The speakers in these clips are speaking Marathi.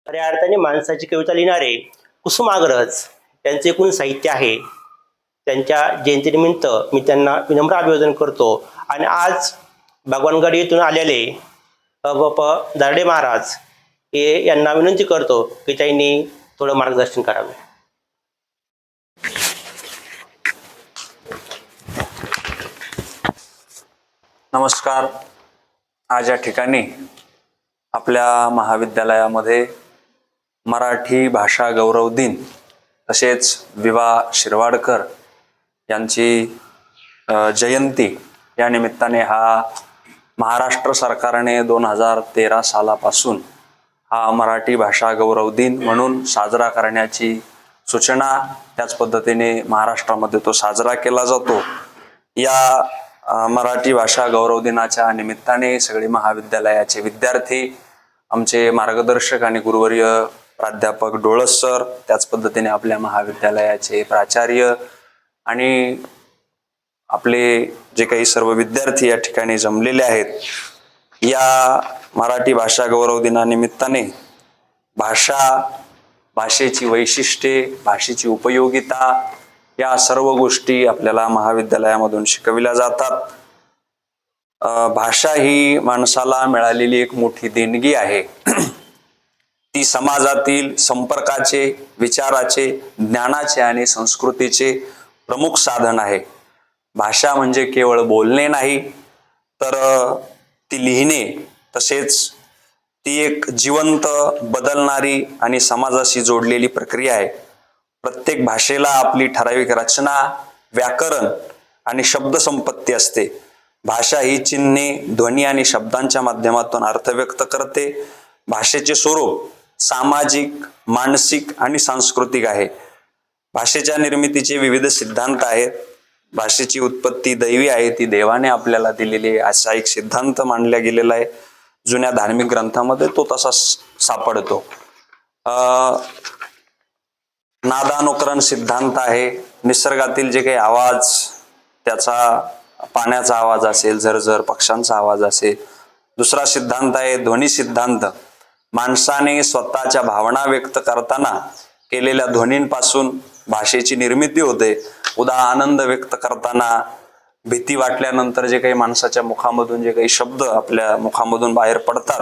खऱ्या अर्थाने माणसाची कविता लिहिणारे कुसुमाग्रज त्यांचे एकूण साहित्य आहे. त्यांच्या जयंतीनिमित्त मी त्यांना विनम्र अभिवादन करतो. आणि आज भगवानगड येथून आलेले प दार्डे महाराज हे यांना विनंती करतो की त्यांनी थोडं मार्गदर्शन करावे. नमस्कार. आज या ठिकाणी आपल्या महाविद्यालयामध्ये मराठी भाषा गौरव दिन तसेच विवा शिरवाडकर यांची जयंती या निमित्ताने हा महाराष्ट्र सरकारने 2013 सालापासून हा मराठी भाषा गौरव दिन म्हणून साजरा करण्याची सूचना, त्याच पद्धतीने महाराष्ट्रामध्ये तो साजरा केला जातो. या मराठी भाषा गौरव दिनाच्या निमित्ताने सगळे महाविद्यालयाचे विद्यार्थी, आमचे मार्गदर्शक आणि गुरुवर्य प्राध्यापक डोळस सर, त्याच पद्धतीने आपल्या महाविद्यालयाचे प्राचार्य आणि आपले जे काही सर्व विद्यार्थी या ठिकाणी जमलेले आहेत. या मराठी भाषा गौरव दिनानिमित्ताने भाषेची वैशिष्ट्ये, भाषेची उपयोगिता या सर्व गोष्टी आपल्याला महाविद्यालयामधून शिकविल्या जातात. भाषा ही माणसाला मिळालेली एक मोठी देणगी आहे. ती समाजातील संपर्काचे, विचाराचे, ज्ञानाचे आणि संस्कृतीचे प्रमुख साधन आहे. भाषा म्हणजे केवळ बोलणे नाही, तर ती लिहिणे, तसेच ती एक जिवंत, बदलणारी आणि समाजाशी जोडलेली प्रक्रिया आहे. प्रत्येक भाषेला आपली ठराविक रचना, व्याकरण आणि शब्दसंपत्ती असते. भाषा ही चिन्हे, ध्वनी आणि शब्दांच्या माध्यमातून अर्थ व्यक्त करते. भाषेचे स्वरूप सामाजिक, मानसिक आणि सांस्कृतिक आहे. भाषेच्या निर्मितीचे विविध सिद्धांत आहेत. भाषेची उत्पत्ती दैवी आहे, ती देवाने आपल्याला दिलेली असा एक सिद्धांत मांडला गेलेला आहे. जुन्या धार्मिक ग्रंथामध्ये तो तसा सापडतो. नादानुकरण सिद्धांत आहे. निसर्गातील जे काही आवाज, त्याचा पाण्याचा आवाज असेल, झरझर पक्ष्यांचा आवाज असेल. दुसरा सिद्धांत आहे ध्वनी सिद्धांत. माणसाने स्वतःच्या भावना व्यक्त करताना केलेल्या ध्वनींपासून भाषेची निर्मिती होते. आनंद व्यक्त करताना, भीती वाटल्यानंतर जे काही माणसाच्या मुखामधून जे काही शब्द आपल्या मुखामधून बाहेर पडतात,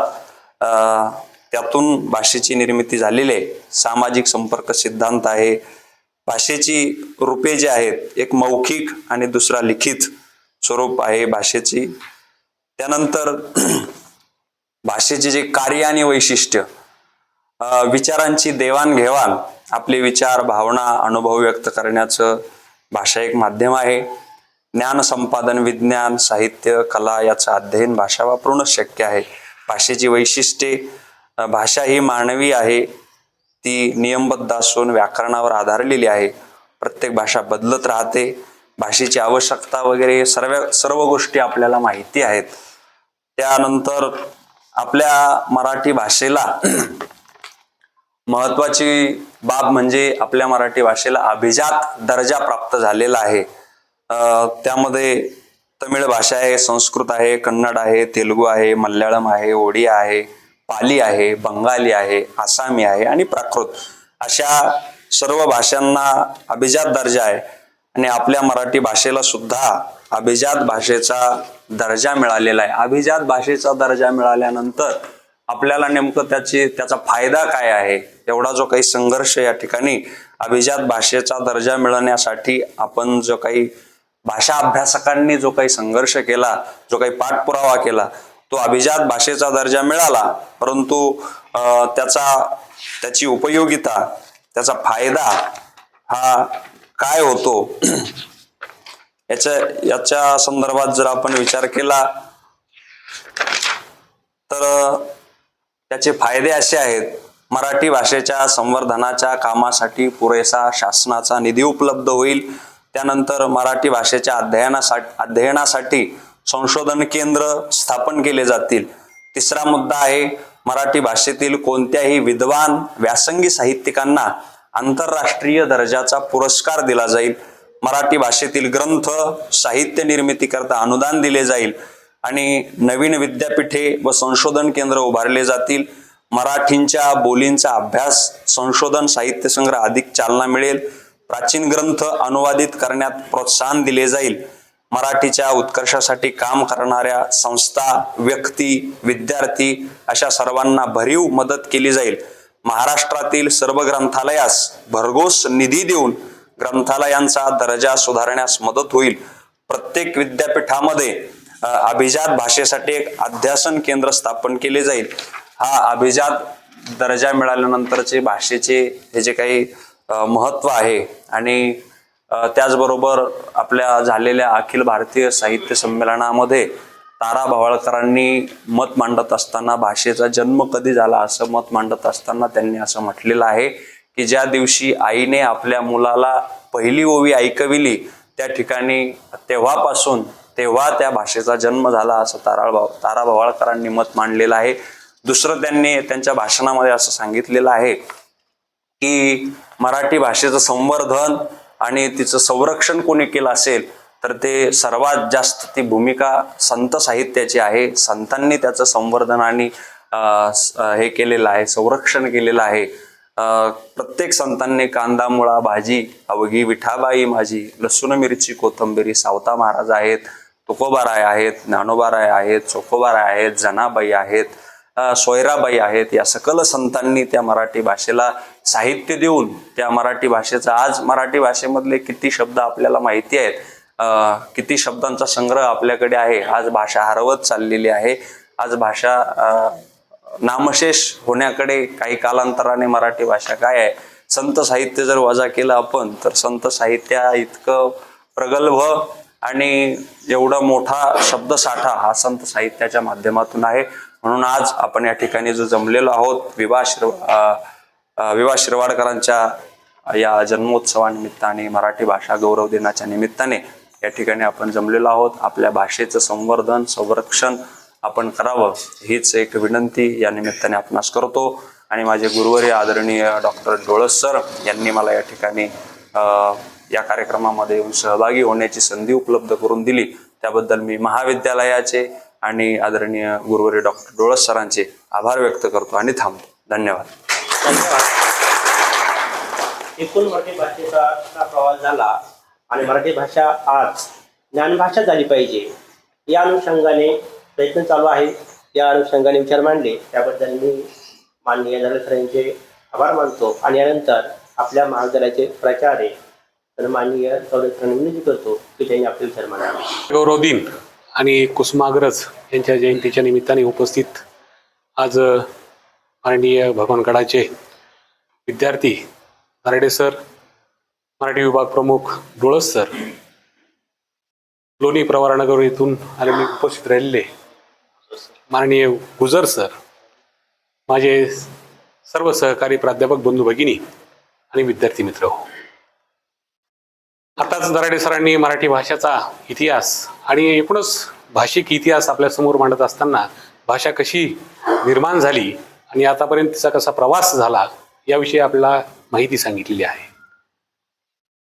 त्यातून भाषेची निर्मिती झालेली आहे. सामाजिक संपर्क सिद्धांत आहे. भाषेची रूपे जी आहेत, एक मौखिक आणि दुसरा लिखित स्वरूप आहे भाषेची. त्यानंतर भाषेचे जे कार्य आणि वैशिष्ट्य, विचारांची देवाणघेवाण, आपले विचार, भावना, अनुभव व्यक्त करण्याचं भाषा एक माध्यम आहे. ज्ञान संपादन, विज्ञान, साहित्य, कला याचं अध्ययन भाषा वापरूनच शक्य आहे. भाषेची वैशिष्ट्ये, भाषा ही मानवी आहे, ती नियमबद्ध असून व्याकरणावर आधारलेली आहे. प्रत्येक भाषा बदलत राहते. भाषेची आवश्यकता वगैरे सर्व गोष्टी आपल्याला माहिती आहेत. त्यानंतर आपल्या मराठी भाषेला महत्वाची बाब म्हणजे आपल्या मराठी भाषेला अभिजात दर्जा प्राप्त झालेला आहे. त्यामध्ये तमिळ भाषा आहे, संस्कृत आहे, कन्नड आहे, तेलुगू आहे, मल्याळम आहे, ओडिया आहे, पाली आहे, बंगाली आहे, आसामी आहे आणि प्राकृत, अशा सर्व भाषांना अभिजात दर्जा आहे. आणि आपल्या मराठी भाषेला सुद्धा अभिजात भाषेचा दर्जा मिळालेला आहे. अभिजात भाषेचा दर्जा मिळाल्यानंतर आपल्याला नेमकं त्याचा फायदा काय आहे, एवढा जो काही संघर्ष या ठिकाणी अभिजात भाषेचा दर्जा मिळवण्यासाठी आपण जो काही भाषा अभ्यासकांनी जो काही संघर्ष केला, जो काही पाठपुरावा केला, तो अभिजात भाषेचा दर्जा मिळाला. परंतु त्याची उपयोगिता, त्याचा फायदा हा काय होतो, याच्या संदर्भात जर आपण विचार केला तर त्याचे फायदे असे आहेत. मराठी भाषेच्या संवर्धनाच्या कामासाठी पुरेसा शासनाचा निधी उपलब्ध होईल. त्यानंतर मराठी भाषेच्या अध्ययनासाठी संशोधन केंद्र स्थापन केले जातील. तिसरा मुद्दा आहे, मराठी भाषेतील कोणत्याही विद्वान व्यासंगी साहित्यिकांना आंतरराष्ट्रीय दर्जाचा पुरस्कार दिला जाईल. मराठी भाषेतील ग्रंथ, साहित्य निर्मिती करता अनुदान दिले जाईल आणि नवीन विद्यापीठे व संशोधन केंद्र उभारले जातील. मराठींच्या बोलींचा अभ्यास, संशोधन, साहित्य संग्रह अधिक चालना मिळेल. प्राचीन ग्रंथ अनुवादित करण्यात प्रोत्साहन दिले जाईल. मराठीच्या उत्कर्षासाठी काम करणाऱ्या संस्था, व्यक्ती, विद्यार्थी अशा सर्वांना भरीव मदत केली जाईल. महाराष्ट्रातील सर्व ग्रंथालयास भरघोस निधी देऊन ग्रंथालयांचा दर्जा सुधारण्यास मदत होईल. प्रत्येक विद्यापीठामध्ये अभिजात भाषेसाठी एक अध्यासन केंद्र स्थापन केले जाईल. हा अभिजात दर्जा मिळाल्यानंतरचे भाषेचे हे जे काही महत्व आहे आणि त्याचबरोबर आपल्या झालेल्या अखिल भारतीय साहित्य संमेलनामध्ये तारा भवाळकरांनी मत मांडत असताना भाषेचा जन्म कधी झाला असं मत मांडत असताना त्यांनी असं म्हटलेलं आहे की ज्या दिवशी आईने आपल्या मुलाला पहिली ओवी ऐकविली त्या ठिकाणी तेव्हा त्या भाषेचा जन्म झाला असं तारा भवाळकरांनी मत मांडलेलं आहे. दुसरं त्यांनी त्यांच्या भाषणामध्ये असं सांगितलेलं आहे की मराठी भाषेचं संवर्धन आणि तिचं संरक्षण कोणी केलं असेल तर ते सर्वात जास्त ती भूमिका संत साहित्याची आहे. संतांनी त्याचं संवर्धन आणि हे केलेलं आहे, संरक्षण केलेलं आहे. प्रत्येक संतांनी कांदा मुळा भाजी अवघी विठाबाई माझी, लसूण मिरची कोथंबिरी सावता महाराज आहेत, तुकोबाराय आहेत, ज्ञानोबाराय आहेत, चोखोबाराय आहेत, जनाबाई आहेत, सोयराबाई आहेत. या सकल संतांनी त्या मराठी भाषेला साहित्य देऊन त्या मराठी भाषेचा आज मराठी भाषेमधले किती शब्द आपल्याला माहिती आहेत, किती शब्दांचा संग्रह आपल्याकडे आहे. आज भाषा हरवत चाललेली आहे. आज भाषा नामशेष होण्याकडे काही कालांतराने मराठी भाषा काय आहे. संत साहित्य जर वजा केलं आपण तर संत साहित्य इतकं प्रगल्भ आणि एवढा मोठा शब्दसाठा हा संत साहित्याच्या माध्यमातून आहे. म्हणून आज आपण या ठिकाणी जो जमलेलो आहोत विवा शिरवाडकरांच्या या जन्मोत्सवानिमित्ताने, मराठी भाषा गौरव दिनाच्या निमित्ताने या ठिकाणी आपण जमलेलो आहोत. आपल्या भाषेचं संवर्धन, संरक्षण आपण करावं हीच एक विनंती या निमित्ताने आपणास करतो. आणि माझे गुरुवर्य आदरणीय डॉक्टर डोळस सर यांनी मला या ठिकाणी या कार्यक्रमामध्ये येऊन सहभागी होण्याची संधी उपलब्ध करून दिली त्याबद्दल मी महाविद्यालयाचे आणि आदरणीय गुरुवर्य डॉक्टर डोळस सरांचे आभार व्यक्त करतो आणि थांबतो. धन्यवाद. एकूण मराठी भाषेचा प्रवास झाला आणि मराठी भाषा आज ज्ञानभाषा झाली पाहिजे या अनुषंगाने प्रयत्न चालू आहे. या अनुषंगाने विचार मांडले त्याबद्दल मी माननीय सरांचे आभार मानतो. आणि यानंतर आपल्या महाविद्यालयाचे प्राचार्य तर माननीय सरांनी विनंती करतो की त्यांनी आपले विचार मांडावे. गौरव दिन आणि कुसुमाग्रज यांच्या जयंतीच्या निमित्ताने उपस्थित आज माननीय भगवानगडाचे विद्यार्थी नारडे सर, मराठी विभाग प्रमुख डोळस सर, लोणी प्रवरानगर येथून आलेले उपस्थित राहिलेले माननीय गुजर सर, माझे सर्व सहकारी प्राध्यापक बंधू भगिनी आणि विद्यार्थी मित्र हो. आताच दराडे सरांनी मराठी भाषेचा इतिहास आणि एकूणच भाषिक इतिहास आपल्यासमोर मांडत असताना भाषा कशी निर्माण झाली आणि आतापर्यंत तिचा कसा प्रवास झाला याविषयी आपल्याला माहिती सांगितलेली आहे.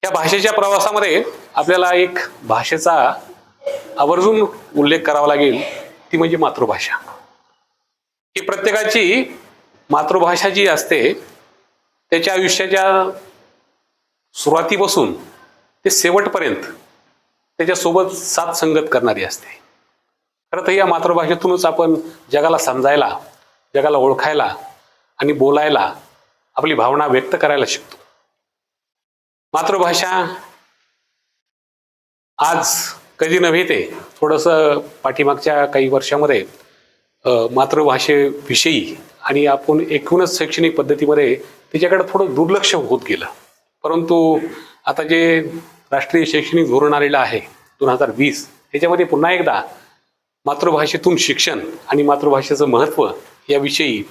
या भाषेच्या प्रवासामध्ये आपल्याला एक भाषेचा आवर्जून उल्लेख करावा लागेल, ती म्हणजे मातृभाषा. ही प्रत्येकाची मातृभाषा जी असते त्याच्या आयुष्याच्या सुरुवातीपासून ते शेवटपर्यंत त्याच्यासोबत साथ संगत करणारी असते. खरं तर या मातृभाषेतूनच आपण जगाला समजायला, जगाला ओळखायला आणि बोलायला, आपली भावना व्यक्त करायला शिकतो. मातृभाषा आज कधी नव्हे ते थोडंसं पाठीमागच्या काही वर्षामध्ये मातृभाषेविषयी आणि आपण एकूणच शैक्षणिक पद्धतीमध्ये त्याच्याकडे थोडं दुर्लक्ष होत गेलं. परंतु आता जे राष्ट्रीय शैक्षणिक धोरण आलेलं आहे 2020 त्याच्यामध्ये पुन्हा एकदा मातृभाषेतून शिक्षण आणि मातृभाषेचं महत्त्व याविषयी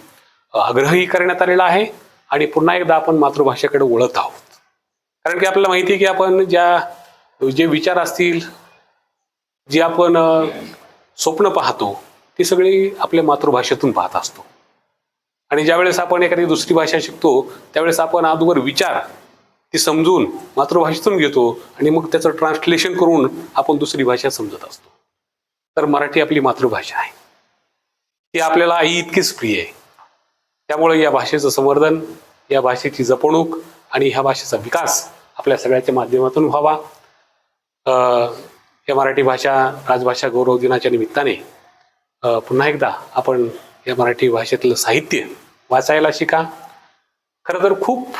आग्रहही करण्यात आलेला आहे आणि पुन्हा एकदा आपण मातृभाषेकडे वळत आहोत. कारण की आपल्याला माहिती आहे की आपण जे विचार असतील, जे आपण स्वप्न पाहतो ती सगळी आपल्या मातृभाषेतून पाहत असतो. आणि ज्यावेळेस आपण एखादी दुसरी भाषा शिकतो त्यावेळेस आपण अगोदर विचार ती समजून मातृभाषेतून घेतो आणि मग त्याचं ट्रान्सलेशन करून आपण दुसरी भाषा समजत असतो. तर मराठी आपली मातृभाषा आहे, ती आपल्याला आई इतकीच प्रिय आहे. त्यामुळे या भाषेचं संवर्धन, या भाषेची जपणूक आणि ह्या भाषेचा विकास आपल्या सगळ्याच्या माध्यमातून व्हावा. या मराठी भाषा राजभाषा गौरव दिनाच्या निमित्ताने पुन्हा एकदा आपण या मराठी भाषेतलं साहित्य वाचायला शिका. खरं तर खूप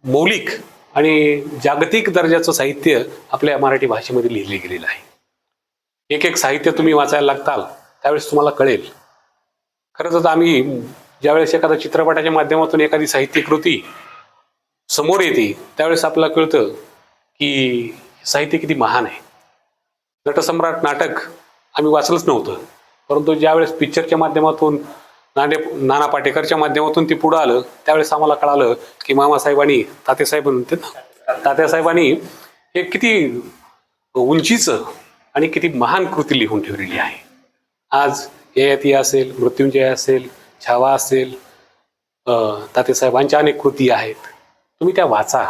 मौलिक आणि जागतिक दर्जाचं साहित्य आपल्या मराठी भाषेमध्ये लिहिले गेलेलं आहे. एक एक साहित्य तुम्ही वाचायला लागताल त्यावेळेस तुम्हाला कळेल. खरं तर आम्ही ज्यावेळेस एखाद्या चित्रपटाच्या माध्यमातून एखादी साहित्यकृती समोर येते त्यावेळेस आपल्याला कळतं की साहित्य किती महान आहे. नटसम्राट नाटक आम्ही वाचलंच नव्हतं, परंतु ज्यावेळेस पिक्चरच्या माध्यमातून नाना पाटेकरच्या माध्यमातून ते पुढं आलं त्यावेळेस आम्हाला कळालं की मामासाहेबांनी तात्यासाहेब म्हणतात ना, तात्यासाहेबांनी हे किती उंचीचं आणि किती महान कृती लिहून ठेवलेली आहे. आज ययाती असेल, मृत्युंजय असेल, छावा असेल, तात्यासाहेबांच्या अनेक कृती आहेत. तुम्ही त्या वाचा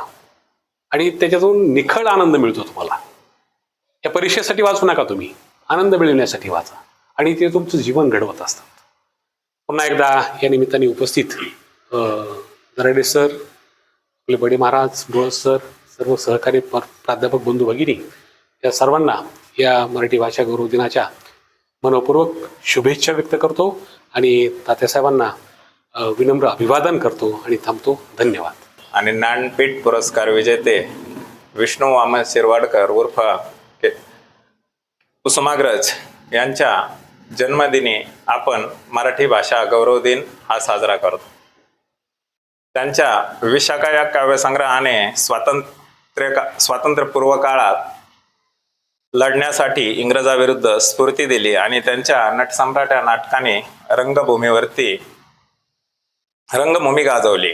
आणि त्याच्यातून निखळ आनंद मिळतो तुम्हाला. या परीक्षेसाठी वाचू नका, तुम्ही आनंद मिळवण्यासाठी वाचा आणि ते तुमचं जीवन घडवत असतात. पुन्हा एकदा या निमित्ताने उपस्थित दराडे सर, आपले बडे महाराज, डोळ सर, सर्व सहकारी प्राध्यापक बंधू भगिनी या सर्वांना या मराठी भाषा गौरव दिनाच्या मनपूर्वक शुभेच्छा व्यक्त करतो आणि तात्यासाहेबांना विनम्र अभिवादन करतो आणि थांबतो. धन्यवाद. आणि ज्ञानपीठ पुरस्कार विजेते विष्णू वामन शिरवाडकर उर्फ कुसुमाग्रज यांच्या जन्मदिनी आपण मराठी भाषा गौरव दिन हा साजरा करतो. त्यांच्या विशाखा या काव्यसंग्रहाने स्वातंत्र्यपूर्व काळात लढण्यासाठी इंग्रजाविरुद्ध स्फूर्ती दिली आणि त्यांच्या नटसम्राट या नाटकाने रंगभूमी गाजवली.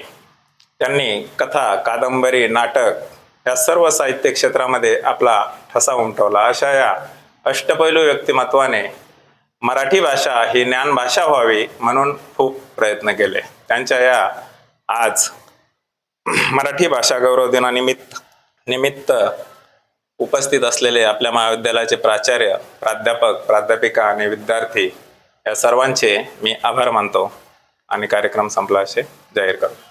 त्यांनी कथा, कादंबरी, नाटक या सर्व साहित्य क्षेत्रामध्ये आपला ठसा उमटवला. अशा या अष्टपैलू व्यक्तिमत्वाने मराठी भाषा ही ज्ञानभाषा व्हावी म्हणून खूप प्रयत्न केले. त्यांच्या या आज मराठी भाषा गौरव दिनानिमित्त उपस्थित असलेले आपल्या महाविद्यालयाचे प्राचार्य, प्राध्यापक, प्राध्यापिका आणि विद्यार्थी या सर्वांचे मी आभार मानतो आणि कार्यक्रम संपला असे जाहीर करतो.